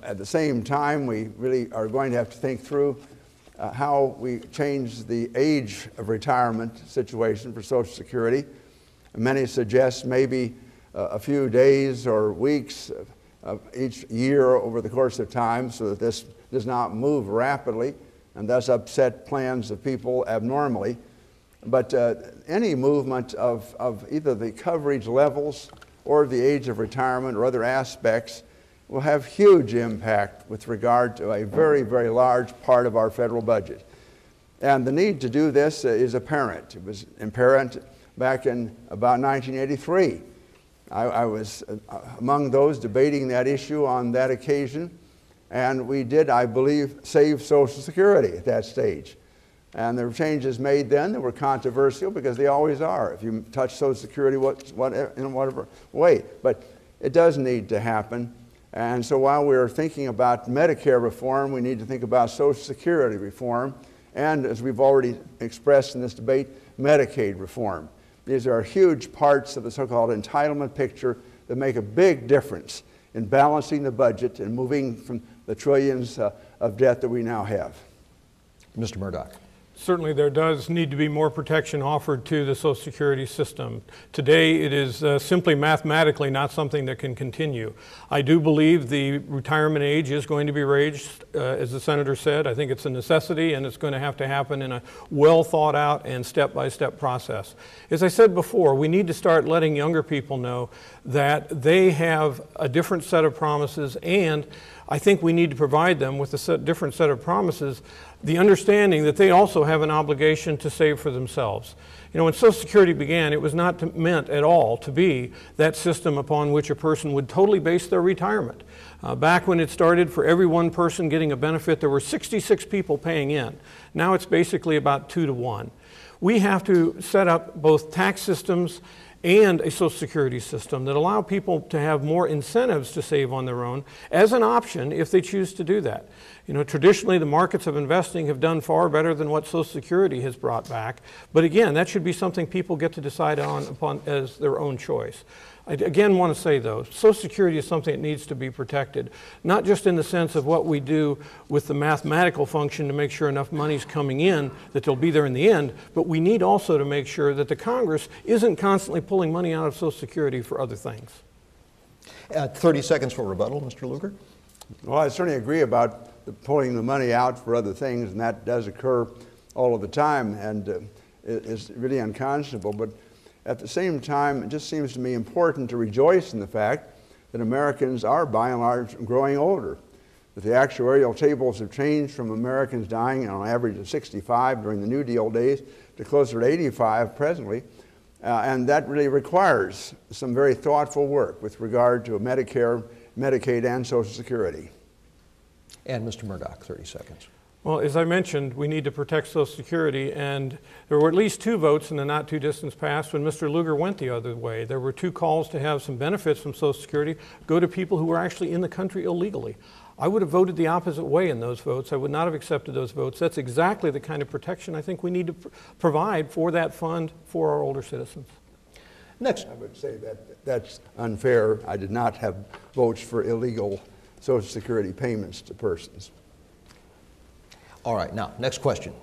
At the same time, we really are going to have to think through how we change the age of retirement situation for Social Security. Many suggest maybe a few days or weeks of each year over the course of time so that this does not move rapidly and thus upset plans of people abnormally. But any movement of either the coverage levels or the age of retirement or other aspects will have huge impact with regard to a very, very large part of our federal budget. And the need to do this is apparent. It was apparent back in about 1983. I was among those debating that issue on that occasion. And we did, I believe, save Social Security at that stage. And there were changes made then that were controversial because they always are if you touch Social Security in whatever way. But it does need to happen. And so while we're thinking about Medicare reform, we need to think about Social Security reform. And as we've already expressed in this debate, Medicaid reform. These are huge parts of the so-called entitlement picture that make a big difference in balancing the budget and moving from the trillions of debt that we now have. Mr. Mourdock. Certainly there does need to be more protection offered to the Social Security system. Today it is simply mathematically not something that can continue. I do believe the retirement age is going to be raised, as the Senator said. I think it's a necessity and it's going to have to happen in a well thought out and step-by-step process. As I said before, we need to start letting younger people know that they have a different set of promises, and I think we need to provide them with a different set of promises, the understanding that they also have an obligation to save for themselves. You know, when Social Security began, it was not meant at all to be that system upon which a person would totally base their retirement. Back when it started, for every one person getting a benefit, there were 66 people paying in. Now it's basically about 2 to 1. We have to set up both tax systems and a Social Security system that allow people to have more incentives to save on their own as an option if they choose to do that. You know, traditionally the markets of investing have done far better than what Social Security has brought back. But again, that should be something people get to decide upon as their own choice. I again want to say though, Social Security is something that needs to be protected, not just in the sense of what we do with the mathematical function to make sure enough money's coming in that they'll be there in the end, but we need also to make sure that the Congress isn't constantly pulling money out of Social Security for other things. 30 seconds for rebuttal, Mr. Lugar. Well, I certainly agree about pulling the money out for other things, and that does occur all of the time, and it's really unconscionable. But at the same time, it just seems to me important to rejoice in the fact that Americans are, by and large, growing older. That the actuarial tables have changed from Americans dying on average of 65 during the New Deal days to closer to 85 presently. And that really requires some very thoughtful work with regard to Medicare, Medicaid, and Social Security. And Mr. Mourdock, 30 seconds. Well, as I mentioned, we need to protect Social Security, and there were at least 2 votes in the not too distant past when Mr. Lugar went the other way. There were 2 calls to have some benefits from Social Security go to people who were actually in the country illegally. I would have voted the opposite way in those votes. I would not have accepted those votes. That's exactly the kind of protection I think we need to provide for that fund for our older citizens. Next. I would say that that's unfair. I did not have votes for illegal Social Security payments to persons. All right, now, next question.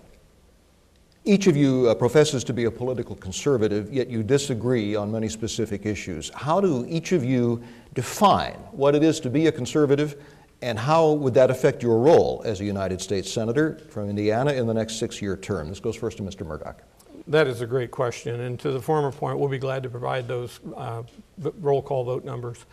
Each of you professes to be a political conservative, yet you disagree on many specific issues. How do each of you define what it is to be a conservative, and how would that affect your role as a United States Senator from Indiana in the next 6-year term? This goes first to Mr. Mourdock. That is a great question, and to the former point, we'll be glad to provide those roll call vote numbers.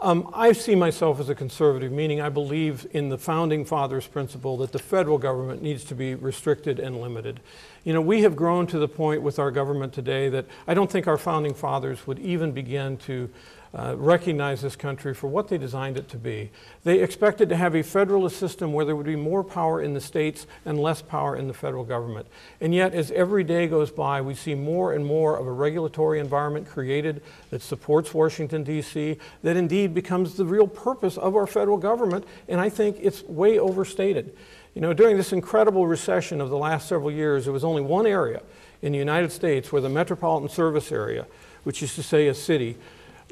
I see myself as a conservative, meaning I believe in the Founding Fathers principle that the federal government needs to be restricted and limited. You know, we have grown to the point with our government today that I don't think our Founding Fathers would even begin to recognize this country for what they designed it to be. They expected to have a federalist system where there would be more power in the states and less power in the federal government. And yet, as every day goes by, we see more and more of a regulatory environment created that supports Washington, D.C., that indeed becomes the real purpose of our federal government, and I think it's way overstated. You know, during this incredible recession of the last several years, there was only one area in the United States where the metropolitan service area, which is to say a city,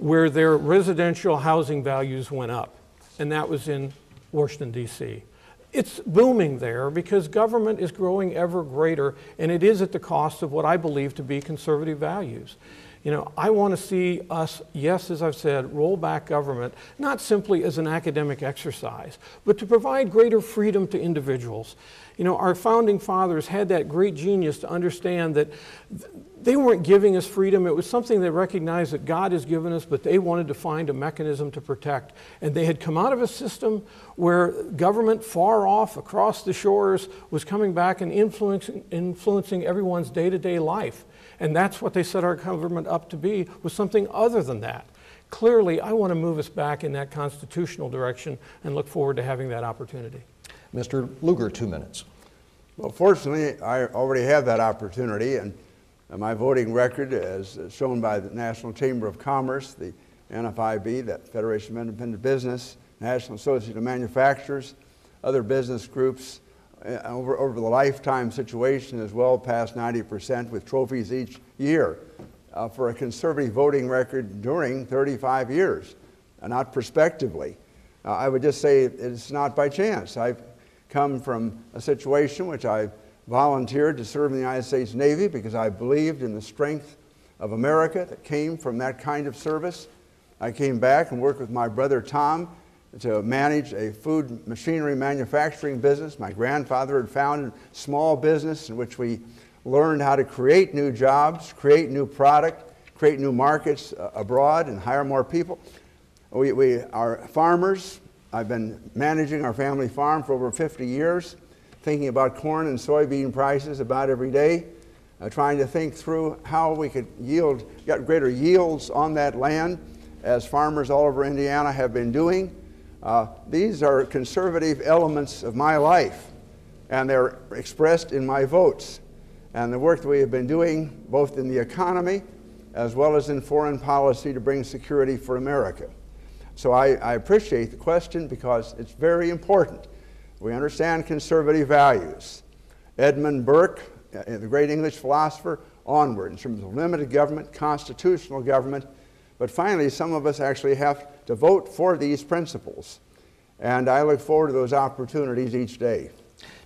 where their residential housing values went up, and that was in Washington, D.C. It's booming there because government is growing ever greater, and it is at the cost of what I believe to be conservative values. You know, I want to see us, yes, as I've said, roll back government, not simply as an academic exercise, but to provide greater freedom to individuals. You know, our Founding Fathers had that great genius to understand that they weren't giving us freedom. It was something they recognized that God has given us, but they wanted to find a mechanism to protect. And they had come out of a system where government far off across the shores was coming back and influencing everyone's day-to-day life. And that's what they set our government up to be, was something other than that. Clearly, I want to move us back in that constitutional direction and look forward to having that opportunity. Mr. Lugar, 2 minutes. Well, fortunately, I already have that opportunity, and my voting record, as shown by the National Chamber of Commerce, the NFIB, the Federation of Independent Business, National Association of Manufacturers, other business groups, over the lifetime situation is well past 90% with trophies each year for a conservative voting record during 35 years, not prospectively. I would just say it's not by chance. I've come from a situation which I volunteered to serve in the United States Navy because I believed in the strength of America that came from that kind of service. I came back and worked with my brother Tom to manage a food machinery manufacturing business. My grandfather had founded a small business in which we learned how to create new jobs, create new product, create new markets abroad, and hire more people. We are farmers. I've been managing our family farm for over 50 years, thinking about corn and soybean prices about every day, trying to think through how we could get greater yields on that land, as farmers all over Indiana have been doing. These are conservative elements of my life, and they're expressed in my votes. And the work that we have been doing, both in the economy as well as in foreign policy, to bring security for America. So I appreciate the question because it's very important. We understand conservative values. Edmund Burke, the great English philosopher, onward in terms of limited government, constitutional government. But finally, some of us actually have to vote for these principles. And I look forward to those opportunities each day.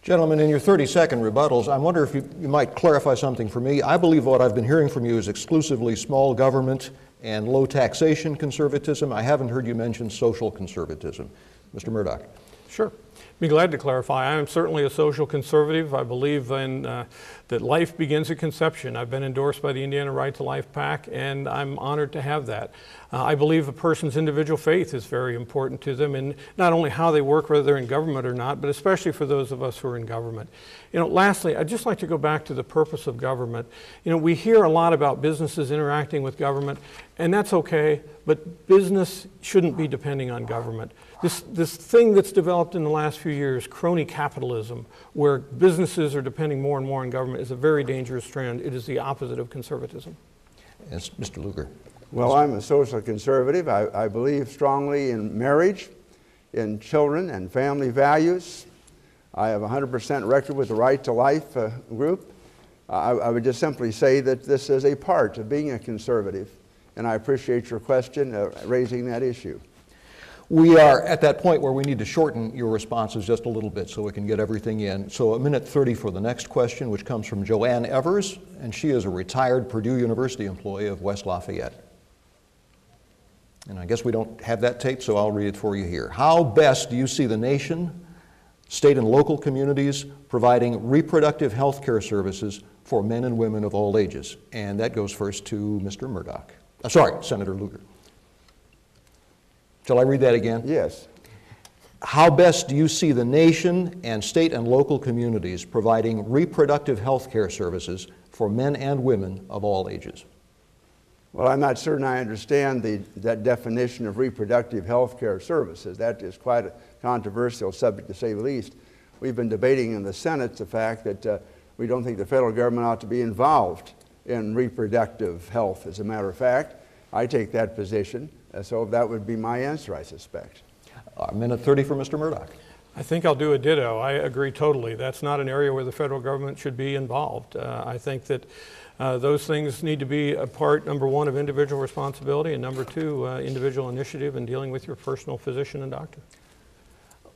Gentlemen, in your 30-second rebuttals, I wonder if you might clarify something for me. I believe what I've been hearing from you is exclusively small government and low taxation conservatism. I haven't heard you mention social conservatism. Mr. Mourdock. Sure. Be glad to clarify. I am certainly a social conservative. I believe in, that life begins at conception. I've been endorsed by the Indiana Right to Life PAC, and I'm honored to have that. I believe a person's individual faith is very important to them, and not only how they work, whether they're in government or not, but especially for those of us who are in government. Lastly, I'd just like to go back to the purpose of government. We hear a lot about businesses interacting with government, and that's okay, but business shouldn't be depending on government. This thing that's developed in the last few years, crony capitalism, where businesses are depending more and more on government, is a very dangerous trend. It is the opposite of conservatism. Yes, Mr. Lugar. Well, I'm a social conservative. I believe strongly in marriage, in children and family values. I have a 100% record with the Right to Life group. I would just simply say that this is a part of being a conservative, and I appreciate your question raising that issue. We are at that point where we need to shorten your responses just a little bit so we can get everything in. So 1:30 for the next question, which comes from Joanne Evers, and she is a retired Purdue University employee of West Lafayette. And I guess we don't have that tape, so I'll read it for you here. How best do you see the nation, state and local communities providing reproductive health care services for men and women of all ages? And that goes first to Mr. Mourdock. Senator Lugar. Shall I read that again? Yes. How best do you see the nation and state and local communities providing reproductive health care services for men and women of all ages? Well, I'm not certain I understand that definition of reproductive health care services. That is quite a controversial subject, to say the least. We've been debating in the Senate the fact that we don't think the federal government ought to be involved in reproductive health. As a matter of fact, I take that position. So that would be my answer, I suspect. 1:30 for Mr. Mourdock. I think I'll do a ditto. I agree totally. That's not an area where the federal government should be involved. I think that those things need to be a part, number one, of individual responsibility, and number two, individual initiative in dealing with your personal physician and doctor.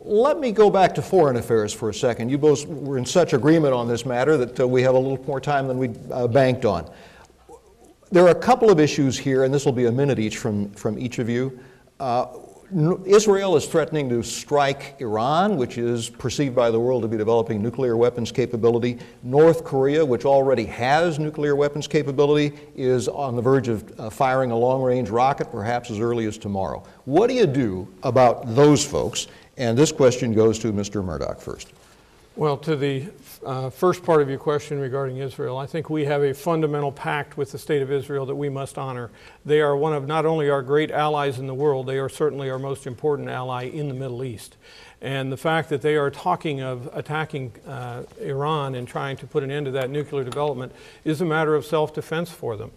Let me go back to foreign affairs for a second. You both were in such agreement on this matter that we have a little more time than we banked on. There are a couple of issues here, and this will be a minute each from each of you. Israel is threatening to strike Iran, which is perceived by the world to be developing nuclear weapons capability. North Korea, which already has nuclear weapons capability, is on the verge of firing a long-range rocket, perhaps as early as tomorrow. What do you do about those folks? And this question goes to Mr. Mourdock first. Well, to the first part of your question regarding Israel, I think we have a fundamental pact with the State of Israel that we must honor. They are one of not only our great allies in the world, they are certainly our most important ally in the Middle East. And the fact that they are talking of attacking Iran and trying to put an end to that nuclear development is a matter of self-defense for them.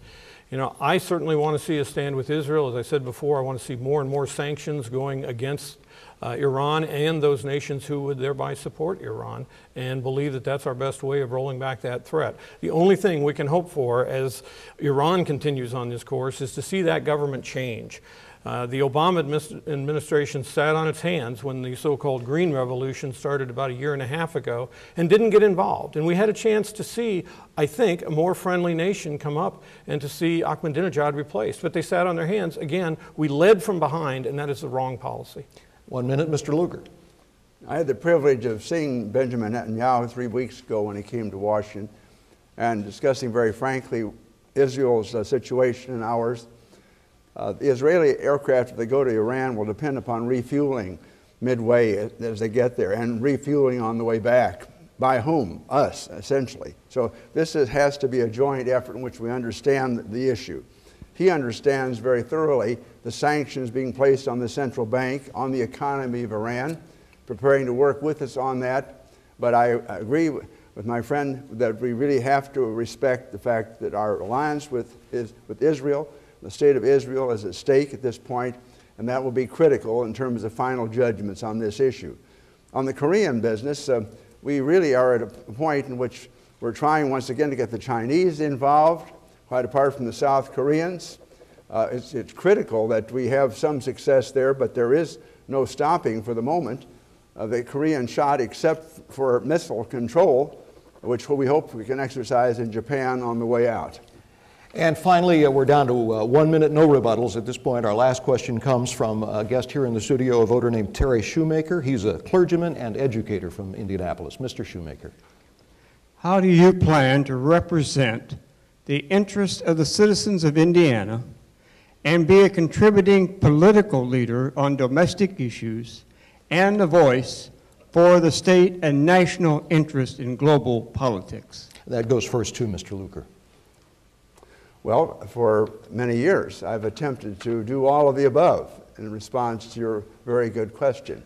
You know, I certainly want to see us stand with Israel. As I said before, I want to see more and more sanctions going against Iran and those nations who would thereby support Iran, and believe that that's our best way of rolling back that threat. The only thing we can hope for as Iran continues on this course is to see that government change. The Obama administration sat on its hands when the so-called Green Revolution started about 1.5 years ago and didn't get involved. And we had a chance to see, I think, a more friendly nation come up and to see Ahmadinejad replaced. But they sat on their hands. Again, we led from behind, and that is the wrong policy. 1 minute, Mr. Lugar. I had the privilege of seeing Benjamin Netanyahu 3 weeks ago when he came to Washington and discussing very frankly Israel's situation and ours. The Israeli aircraft, if they go to Iran, will depend upon refueling midway as they get there and refueling on the way back. By whom? Us, essentially. So this has to be a joint effort in which we understand the issue. He understands very thoroughly the sanctions being placed on the central bank, on the economy of Iran, preparing to work with us on that. But I agree with my friend that we really have to respect the fact that our alliance with Israel, the state of Israel, is at stake at this point, and that will be critical in terms of final judgments on this issue. On the Korean business, we really are at a point in which we're trying once again to get the Chinese involved, quite apart from the South Koreans. It's critical that we have some success there, but there is no stopping for the moment the Korean shot, except for missile control, which we hope we can exercise in Japan on the way out. And finally, we're down to 1 minute, no rebuttals at this point. Our last question comes from a guest here in the studio, a voter named Terry Shoemaker. He's a clergyman and educator from Indianapolis. Mr. Shoemaker. How do you plan to represent the interests of the citizens of Indiana and be a contributing political leader on domestic issues and a voice for the state and national interest in global politics? That goes first to Mr. Lugar. Well, for many years, I've attempted to do all of the above in response to your very good question.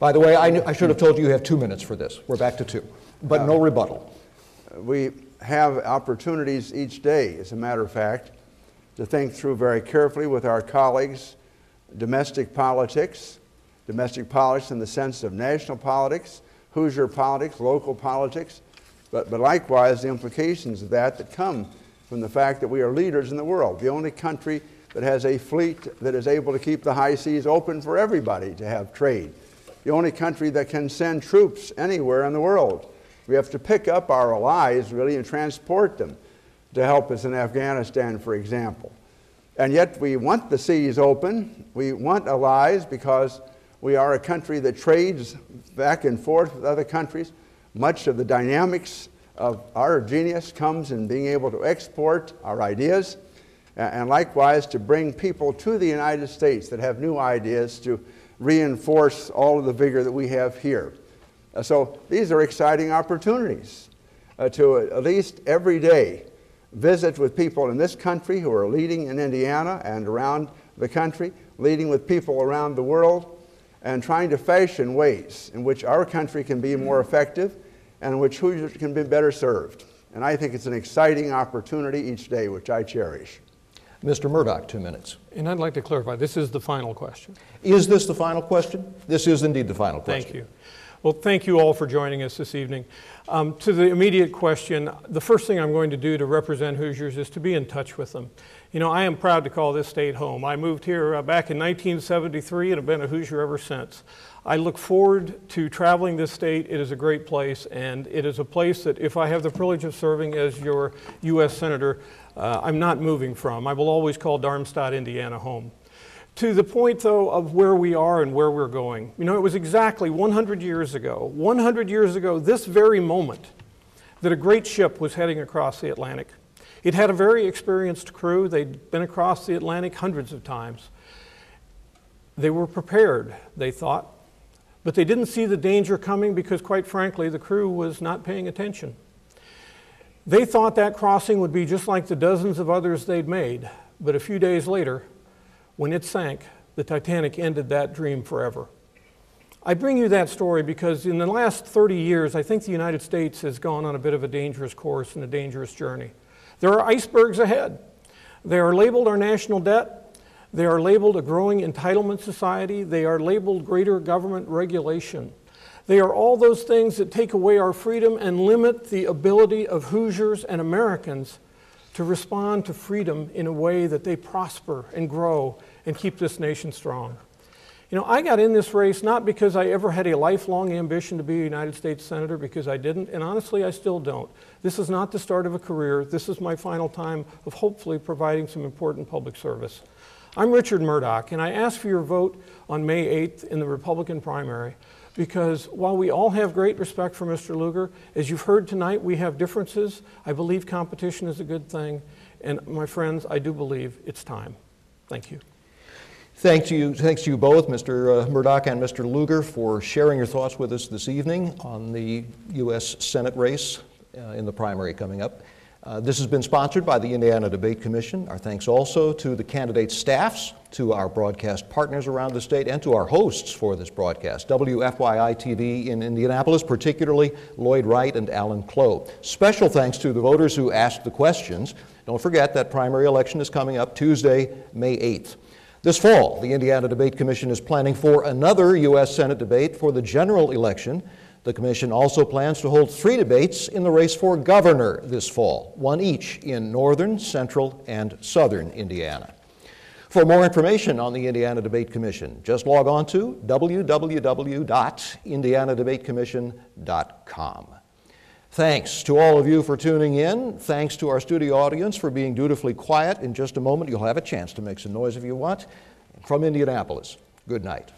By the way, I should have told you you have 2 minutes for this. We're back to 2, but no rebuttal. We have opportunities each day, as a matter of fact, to think through very carefully with our colleagues domestic politics in the sense of national politics, Hoosier politics, local politics, but likewise the implications of that come from the fact that we are leaders in the world, the only country that has a fleet that is able to keep the high seas open for everybody to have trade, the only country that can send troops anywhere in the world. We have to pick up our allies, really, and transport them to help us in Afghanistan, for example. And yet we want the seas open. We want allies because we are a country that trades back and forth with other countries. Much of the dynamics of our genius comes in being able to export our ideas and likewise to bring people to the United States that have new ideas to reinforce all of the vigor that we have here. So these are exciting opportunities to at least every day visit with people in this country who are leading in Indiana and around the country, leading with people around the world, and trying to fashion ways in which our country can be more effective and in which Hoosiers can be better served. And I think it's an exciting opportunity each day, which I cherish. Mr. Mourdock, 2 mintes. And I'd like to clarify, this is the final question. Is this the final question? This is indeed the final question. Thank you. Well, thank you all for joining us this evening. To the immediate question, the first thing I'm going to do to represent Hoosiers is to be in touch with them. You know, I am proud to call this state home. I moved here back in 1973 and have been a Hoosier ever since. I look forward to traveling this state. It is a great place, and it is a place that if I have the privilege of serving as your U.S. Senator, I'm not moving from. I will always call Darmstadt, Indiana home. To the point, though, of where we are and where we're going. You know, it was exactly 100 years ago, this very moment, that a great ship was heading across the Atlantic. It had a very experienced crew. They'd been across the Atlantic hundreds of times. They were prepared, they thought. But they didn't see the danger coming because, quite frankly, the crew was not paying attention. They thought that crossing would be just like the dozens of others they'd made, but a few days later, when it sank, the Titanic ended that dream forever. I bring you that story because in the last 30 years, I think the United States has gone on a bit of a dangerous course and a dangerous journey. There are icebergs ahead. They are labeled our national debt. They are labeled a growing entitlement society. They are labeled greater government regulation. They are all those things that take away our freedom and limit the ability of Hoosiers and Americans to respond to freedom in a way that they prosper and grow and keep this nation strong. You know, I got in this race not because I ever had a lifelong ambition to be a United States Senator, because I didn't, and honestly, I still don't. This is not the start of a career. This is my final time of hopefully providing some important public service. I'm Richard Mourdock, and I ask for your vote on May 8th in the Republican primary, because while we all have great respect for Mr. Lugar, as you've heard tonight, we have differences. I believe competition is a good thing, and my friends, I do believe it's time. Thank you. Thanks to you both, Mr. Mourdock and Mr. Lugar, for sharing your thoughts with us this evening on the U.S. Senate race in the primary coming up. This has been sponsored by the Indiana Debate Commission. Our thanks also to the candidate staffs, to our broadcast partners around the state, and to our hosts for this broadcast, WFYI TV in Indianapolis, particularly Lloyd Wright and Alan Clough. Special thanks to the voters who asked the questions. Don't forget that primary election is coming up Tuesday, May 8th. This fall, the Indiana Debate Commission is planning for another U.S. Senate debate for the general election. The Commission also plans to hold 3 debates in the race for governor this fall, one each in northern, central, and southern Indiana. For more information on the Indiana Debate Commission, just log on to www.indianadebatecommission.com. Thanks to all of you for tuning in. Thanks to our studio audience for being dutifully quiet. In just a moment, you'll have a chance to make some noise if you want. From Indianapolis, good night.